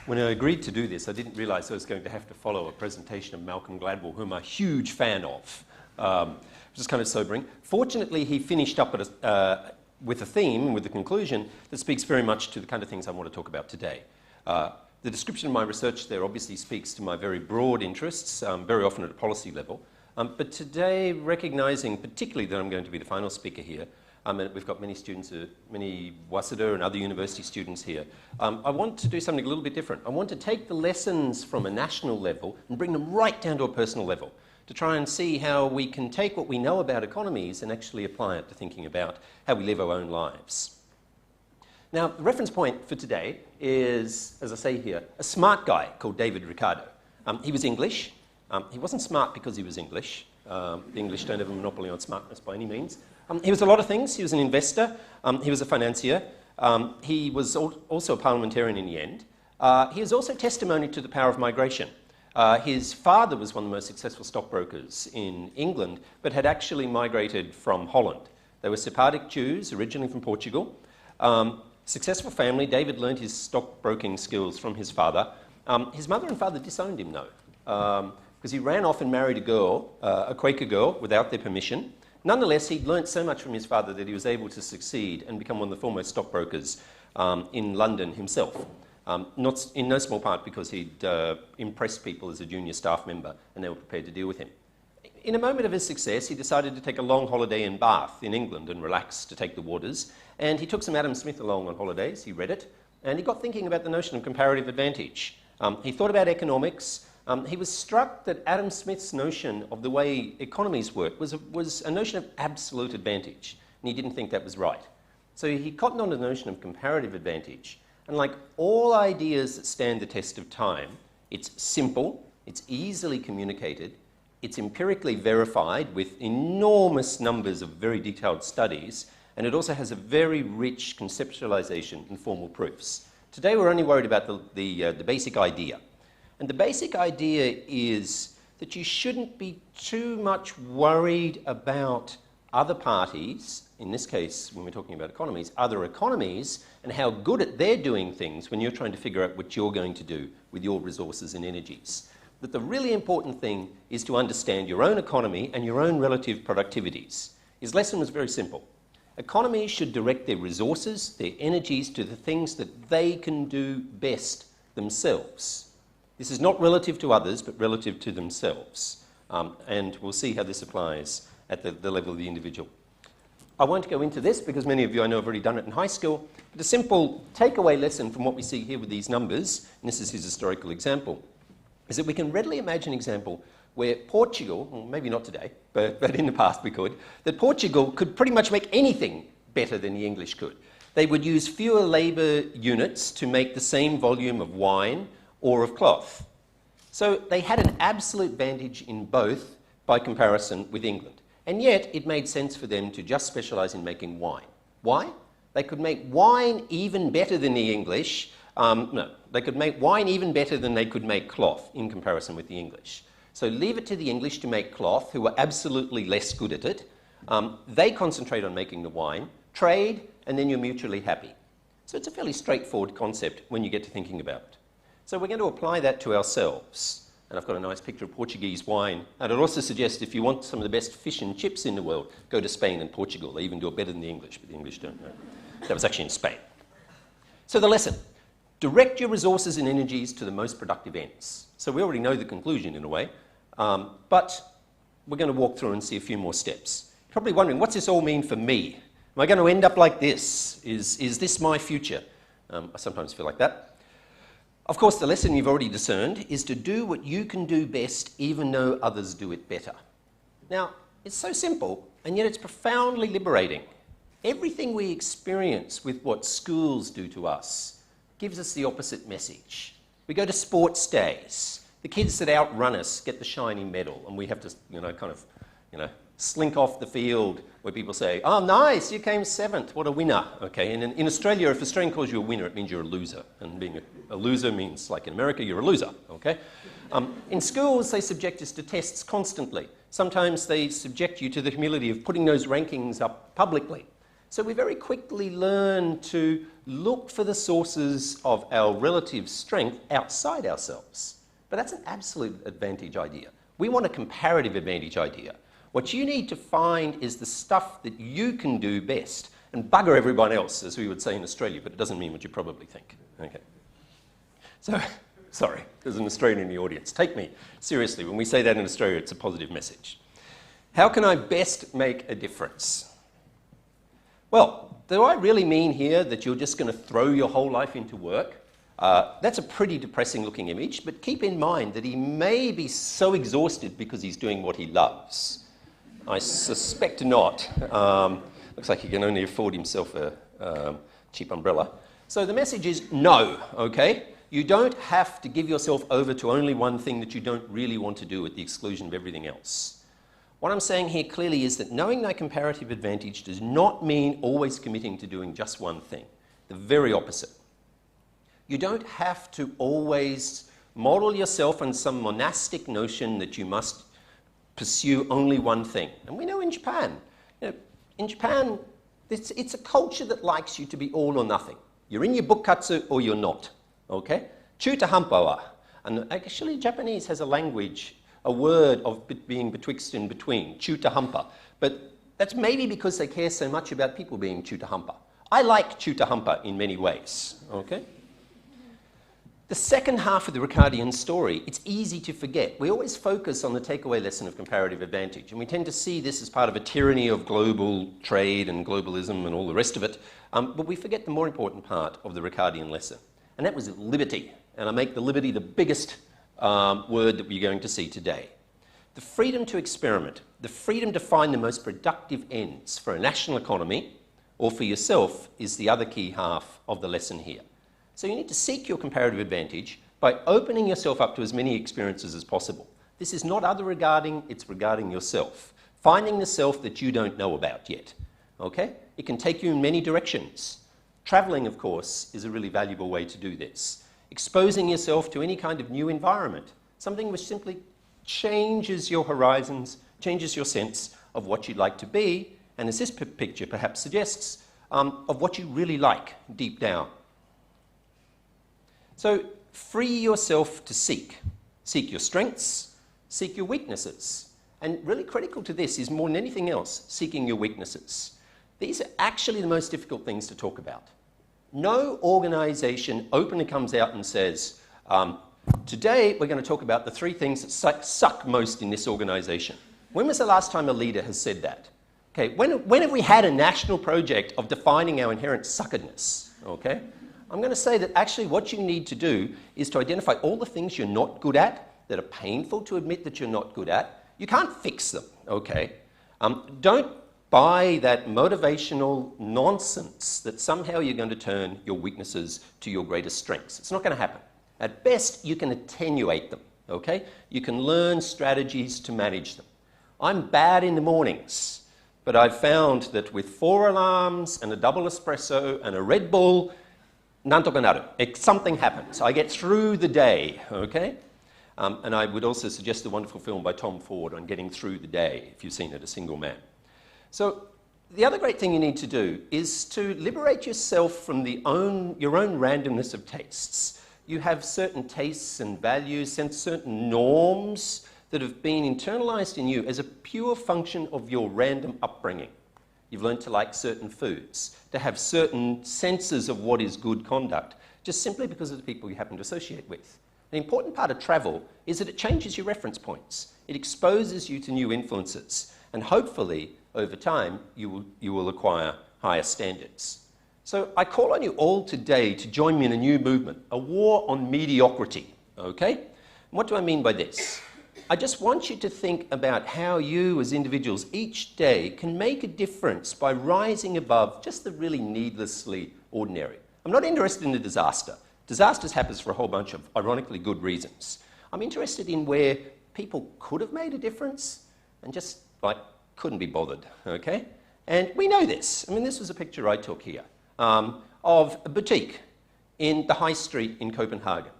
When I agreed to do this, I didn't realize I was going to have to follow a presentation of Malcolm Gladwell, whom I'm a huge fan of, which is kind of sobering. Fortunately, he finished up with a theme, with a conclusion, that speaks very much to the kind of things I want to talk about today. The description of my research there obviously speaks to my very broad interests, very often at a policy level. But today, recognizing particularly that I'm going to be the final speaker here, and we've got many students, many Waseda and other university students here, I want to do something a little bit different. I want to take the lessons from a national level and bring them right down to a personal level to try and see how we can take what we know about economies and actually apply it to thinking about how we live our own lives. Now, the reference point for today is, as I say here, a smart guy called David Ricardo. He was English. He wasn't smart because he was English. The English don't have a monopoly on smartness by any means. He was a lot of things. He was an investor. He was a financier. He was also a parliamentarian in the end. He is also testimony to the power of migration. His father was one of the most successful stockbrokers in England, but had actually migrated from Holland. They were Sephardic Jews, originally from Portugal. Successful family. David learned his stockbroking skills from his father. His mother and father disowned him, though, because he ran off and married a girl, a Quaker girl, without their permission. Nonetheless, he'd learnt so much from his father that he was able to succeed and become one of the foremost stockbrokers in London himself. Not in no small part because he'd impressed people as a junior staff member and they were prepared to deal with him. In a moment of his success, he decided to take a long holiday in Bath in England and relax to take the waters. And he took some Adam Smith along on holidays. He read it and he got thinking about the notion of comparative advantage. He thought about economics. He was struck that Adam Smith's notion of the way economies work was a notion of absolute advantage, and he didn't think that was right. So he cottoned on to the notion of comparative advantage, and like all ideas that stand the test of time, it's simple, it's easily communicated, it's empirically verified with enormous numbers of very detailed studies, and it also has a very rich conceptualization and formal proofs. Today we're only worried about the basic idea. And the basic idea is that you shouldn't be too much worried about other parties, in this case, when we're talking about economies, other economies, and how good they're doing things when you're trying to figure out what you're going to do with your resources and energies. That the really important thing is to understand your own economy and your own relative productivities. His lesson was very simple. Economies should direct their resources, their energies, to the things that they can do best themselves. This is not relative to others, but relative to themselves. And we'll see how this applies at the level of the individual. I won't go into this because many of you I know have already done it in high school, but a simple takeaway lesson from what we see here with these numbers, and this is his historical example, is that we can readily imagine an example where Portugal, well, maybe not today, but in the past we could, that Portugal could pretty much make anything better than the English could. They would use fewer labour units to make the same volume of wine or of cloth. So they had an absolute advantage in both by comparison with England. And yet it made sense for them to just specialise in making wine. Why? They could make wine even better than the English. No, they could make wine even better than they could make cloth in comparison with the English. So leave it to the English to make cloth, who were absolutely less good at it. They concentrate on making the wine, trade, and then you're mutually happy. So it's a fairly straightforward concept when you get to thinking about it. So we're going to apply that to ourselves. And I've got a nice picture of Portuguese wine. And I'd also suggest if you want some of the best fish and chips in the world, go to Spain and Portugal. They even do it better than the English, but the English don't know. That was actually in Spain. So the lesson, direct your resources and energies to the most productive ends. So we already know the conclusion in a way, but we're going to walk through and see a few more steps. You're probably wondering, what's this all mean for me? Am I going to end up like this? Is this my future? I sometimes feel like that. Of course, the lesson you've already discerned is to do what you can do best, even though others do it better. Now, it's so simple, and yet it's profoundly liberating. Everything we experience with what schools do to us gives us the opposite message. We go to sports days. The kids that outrun us get the shiny medal, and we have to, slink off the field where people say, oh, nice, you came 7th, what a winner. Okay, and in Australia, if Australian calls you a winner, it means you're a loser. And being a loser means, like in America, you're a loser, okay? In schools, they subject us to tests constantly. Sometimes they subject you to the humility of putting those rankings up publicly. So we very quickly learn to look for the sources of our relative strength outside ourselves. But that's an absolute advantage idea. We want a comparative advantage idea. What you need to find is the stuff that you can do best and bugger everyone else, as we would say in Australia, but it doesn't mean what you probably think. Okay. So, sorry, there's an Australian in the audience. Take me seriously. When we say that in Australia, it's a positive message. How can I best make a difference? Well, do I really mean here that you're just going to throw your whole life into work? That's a pretty depressing looking image, but keep in mind that he may be so exhausted because he's doing what he loves. I suspect not. Looks like he can only afford himself a cheap umbrella. So the message is no, okay? You don't have to give yourself over to only one thing that you don't really want to do at the exclusion of everything else. What I'm saying here clearly is that knowing thy comparative advantage does not mean always committing to doing just one thing. The very opposite. You don't have to always model yourself on some monastic notion that you must pursue only one thing. And we know in Japan, it's a culture that likes you to be all or nothing. You're in your bukkatsu or you're not, okay? Chuta hampawa. And actually Japanese has a language, a word of being betwixt and between, chuta hampa. But that's maybe because they care so much about people being chuta hampa. I like chuta hampa in many ways, okay? The second half of the Ricardian story, it's easy to forget. We always focus on the takeaway lesson of comparative advantage, and we tend to see this as part of a tyranny of global trade and globalism and all the rest of it, but we forget the more important part of the Ricardian lesson, and that was liberty. And I make the liberty the biggest word that we're going to see today. The freedom to experiment, the freedom to find the most productive ends for a national economy or for yourself is the other key half of the lesson here. So you need to seek your comparative advantage by opening yourself up to as many experiences as possible. This is not other regarding, it's regarding yourself. Finding the self that you don't know about yet, okay? It can take you in many directions. Traveling, of course, is a really valuable way to do this. Exposing yourself to any kind of new environment, something which simply changes your horizons, changes your sense of what you'd like to be, and as this picture perhaps suggests, of what you really like deep down. So free yourself to seek. Seek your strengths, seek your weaknesses. And really critical to this is more than anything else, seeking your weaknesses. These are actually the most difficult things to talk about. No organization openly comes out and says, today we're going to talk about the 3 things that suck most in this organization. When was the last time a leader has said that? Okay, when have we had a national project of defining our inherent suckedness? Okay? I'm going to say that actually what you need to do is to identify all the things you're not good at, that are painful to admit that you're not good at. You can't fix them, okay? Don't buy that motivational nonsense that somehow you're going to turn your weaknesses to your greatest strengths. It's not going to happen. At best, you can attenuate them, okay? You can learn strategies to manage them. I'm bad in the mornings, but I've found that with 4 alarms and a double espresso and a Red Bull, nantoka naru. Something happens. I get through the day, okay? And I would also suggest the wonderful film by Tom Ford on getting through the day, if you've seen it, A Single Man. So the other great thing you need to do is to liberate yourself from your own randomness of tastes. You have certain tastes and values and certain norms that have been internalized in you as a pure function of your random upbringing. You've learned to like certain foods, to have certain senses of what is good conduct, just simply because of the people you happen to associate with. The important part of travel is that it changes your reference points. It exposes you to new influences, and hopefully, over time, you will acquire higher standards. So I call on you all today to join me in a new movement, a war on mediocrity, okay? And what do I mean by this? I just want you to think about how you as individuals each day can make a difference by rising above just the really needlessly ordinary. I'm not interested in the disaster. Disasters happen for a whole bunch of ironically good reasons. I'm interested in where people could have made a difference and just couldn't be bothered, okay? And we know this. I mean, this was a picture I took here of a boutique in the high street in Copenhagen.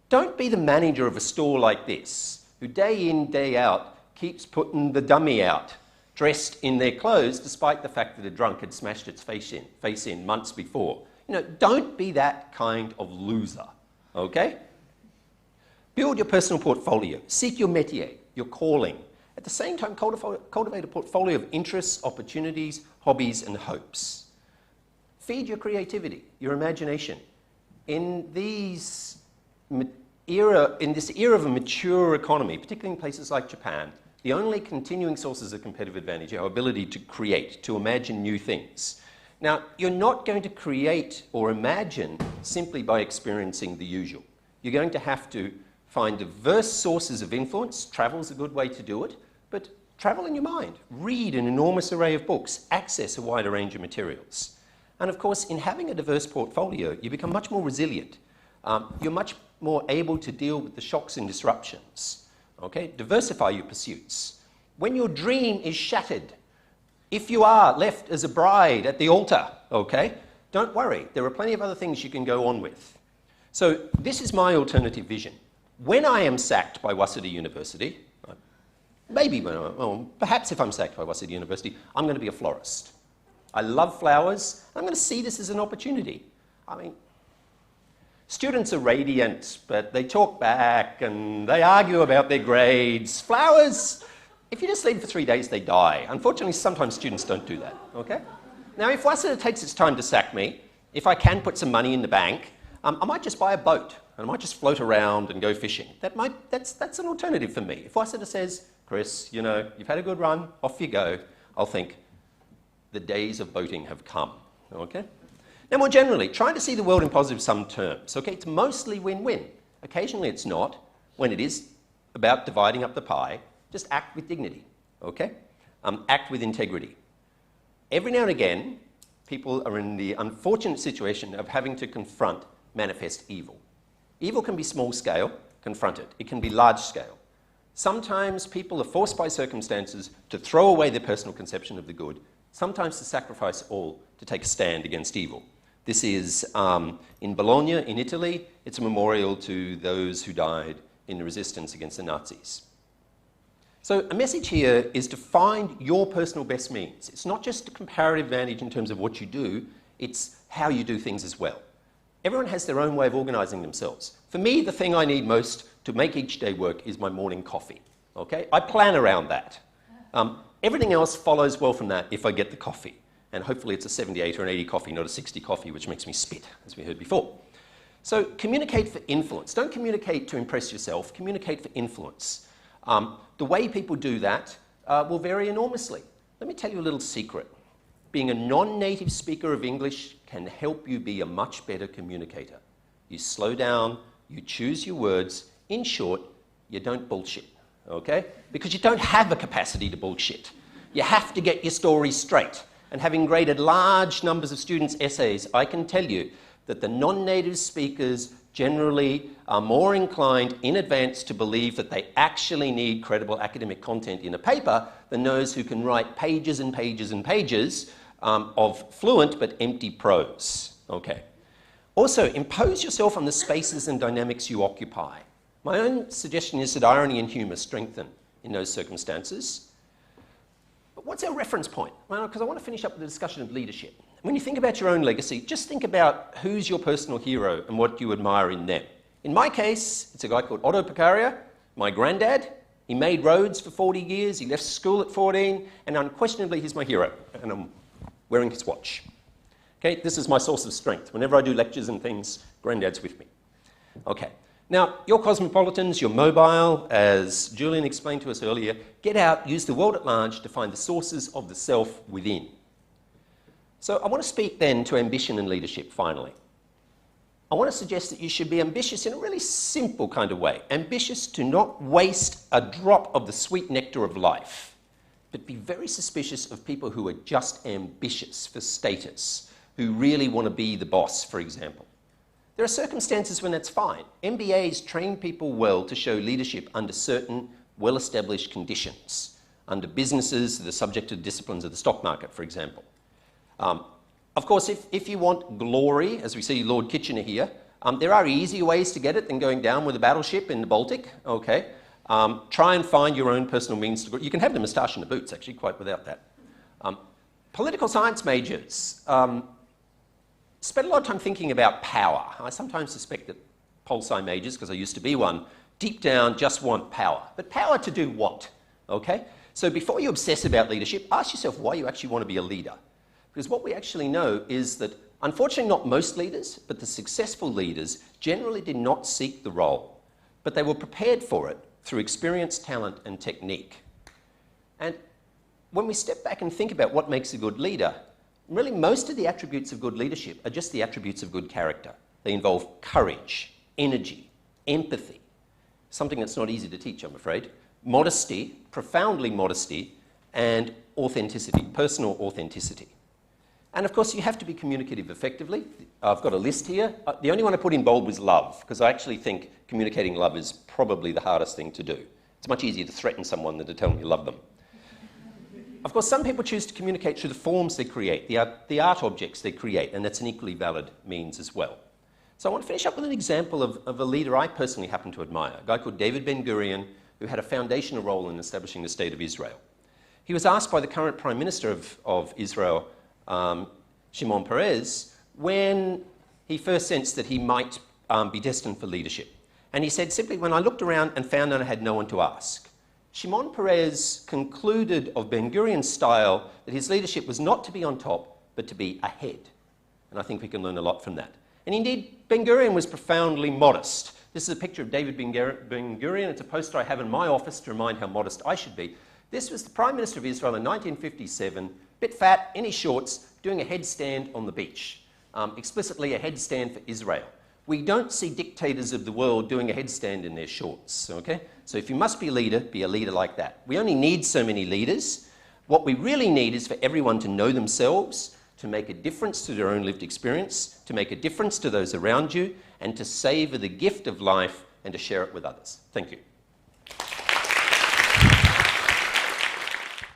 Don't be the manager of a store like this, who day in, day out keeps putting the dummy out. dressed in their clothes despite the fact that a drunk had smashed its face in months before. You know, don't be that kind of loser, okay? Build your personal portfolio. Seek your métier, your calling. At the same time, cultivate a portfolio of interests, opportunities, hobbies, and hopes. Feed your creativity, your imagination. In this era of a mature economy, particularly in places like Japan, the only continuing sources of competitive advantage are our ability to create, to imagine new things. Now, you're not going to create or imagine simply by experiencing the usual. You're going to have to find diverse sources of influence. Travel's a good way to do it, but travel in your mind. Read an enormous array of books. Access a wider range of materials. And of course, in having a diverse portfolio, you become much more resilient. You're much more able to deal with the shocks and disruptions. Okay? Diversify your pursuits. When your dream is shattered, if you are left as a bride at the altar, okay, don't worry. There are plenty of other things you can go on with. So this is my alternative vision. When I am sacked by Waseda University, perhaps if I'm sacked by Waseda University, I'm going to be a florist. I love flowers. I'm going to see this as an opportunity. I mean, students are radiant, but they talk back and they argue about their grades. Flowers, if you just leave for 3 days, they die. Unfortunately, sometimes students don't do that, okay? Now, if Waseda takes its time to sack me, if I can put some money in the bank, I might just buy a boat and I might just float around and go fishing. That's an alternative for me. If Waseda says, Chris, you know, you've had a good run, off you go, I'll think, the days of boating have come, okay? Now, more generally, trying to see the world in positive sum terms, okay? It's mostly win-win. Occasionally it's not. When it is about dividing up the pie, just act with dignity, okay? Act with integrity. Every now and again, people are in the unfortunate situation of having to confront manifest evil. Evil can be small scale, confront it. It can be large scale. Sometimes people are forced by circumstances to throw away their personal conception of the good, sometimes to sacrifice all to take a stand against evil. This is in Bologna, in Italy. It's a memorial to those who died in the resistance against the Nazis. So a message here is to find your personal best means. It's not just a comparative advantage in terms of what you do, it's how you do things as well. Everyone has their own way of organising themselves. For me, the thing I need most to make each day work is my morning coffee, okay? I plan around that. Everything else follows well from that if I get the coffee. And hopefully it's a 78 or an 80 coffee, not a 60 coffee, which makes me spit, as we heard before. So communicate for influence. Don't communicate to impress yourself, communicate for influence. The way people do that will vary enormously. Let me tell you a little secret. Being a non-native speaker of English can help you be a much better communicator. You slow down, you choose your words. In short, you don't bullshit, okay? Because you don't have a capacity to bullshit. You have to get your story straight. And having graded large numbers of students' essays, I can tell you that the non-native speakers generally are more inclined in advance to believe that they actually need credible academic content in a paper than those who can write pages and pages and pages of fluent but empty prose. Okay. Also, impose yourself on the spaces and dynamics you occupy. My own suggestion is that irony and humour strengthen in those circumstances. But what's our reference point? Well, because I want to finish up with the discussion of leadership. When you think about your own legacy, just think about who's your personal hero and what you admire in them. In my case, it's a guy called Pokarier, my granddad. He made roads for 40 years, he left school at 14, and unquestionably he's my hero, and I'm wearing his watch. Okay, this is my source of strength. Whenever I do lectures and things, granddad's with me. Okay, now you're cosmopolitans, you're mobile, as Julian explained to us earlier. Get out, use the world at large to find the sources of the self within. So I want to speak then to ambition and leadership finally. I want to suggest that you should be ambitious in a really simple kind of way. Ambitious to not waste a drop of the sweet nectar of life, but be very suspicious of people who are just ambitious for status, who really want to be the boss, for example. There are circumstances when that's fine. MBAs train people well to show leadership under certain well-established conditions, under businesses that are subject to the disciplines of the stock market, for example. Of course, if you want glory, as we see Lord Kitchener here, there are easier ways to get it than going down with a battleship in the Baltic, okay? Try and find your own personal means to grow. You can have the moustache and the boots, actually, quite without that. Political science majors spend a lot of time thinking about power. I sometimes suspect that pol-sci majors, because I used to be one, deep down just want power. But power to do what? Okay? So before you obsess about leadership, ask yourself why you actually want to be a leader. Because what we actually know is that, unfortunately, not most leaders, but the successful leaders generally did not seek the role, but they were prepared for it through experience, talent, and technique. And when we step back and think about what makes a good leader, really most of the attributes of good leadership are just the attributes of good character. They involve courage, energy, empathy, something that's not easy to teach, I'm afraid, modesty, profoundly modesty, and authenticity, personal authenticity. And of course, you have to be communicative effectively. I've got a list here. The only one I put in bold was love, because I actually think communicating love is probably the hardest thing to do. It's much easier to threaten someone than to tell them you love them. Of course, some people choose to communicate through the forms they create, the art objects they create, and that's an equally valid means as well. So I want to finish up with an example of a leader I personally happen to admire, a guy called David Ben-Gurion, who had a foundational role in establishing the State of Israel. He was asked by the current Prime Minister of Israel, Shimon Peres, when he first sensed that he might be destined for leadership. And he said simply, when I looked around and found that I had no one to ask. Shimon Peres concluded of Ben-Gurion's style that his leadership was not to be on top, but to be ahead. And I think we can learn a lot from that. And indeed, Ben-Gurion was profoundly modest. This is a picture of David Ben-Gurion. It's a poster I have in my office to remind how modest I should be. This was the Prime Minister of Israel in 1957, bit fat, in his shorts, doing a headstand on the beach. Explicitly a headstand for Israel. We don't see dictators of the world doing a headstand in their shorts, okay? So if you must be a leader like that. We only need so many leaders. What we really need is for everyone to know themselves, to make a difference to their own lived experience, to make a difference to those around you, and to savor the gift of life and to share it with others. Thank you.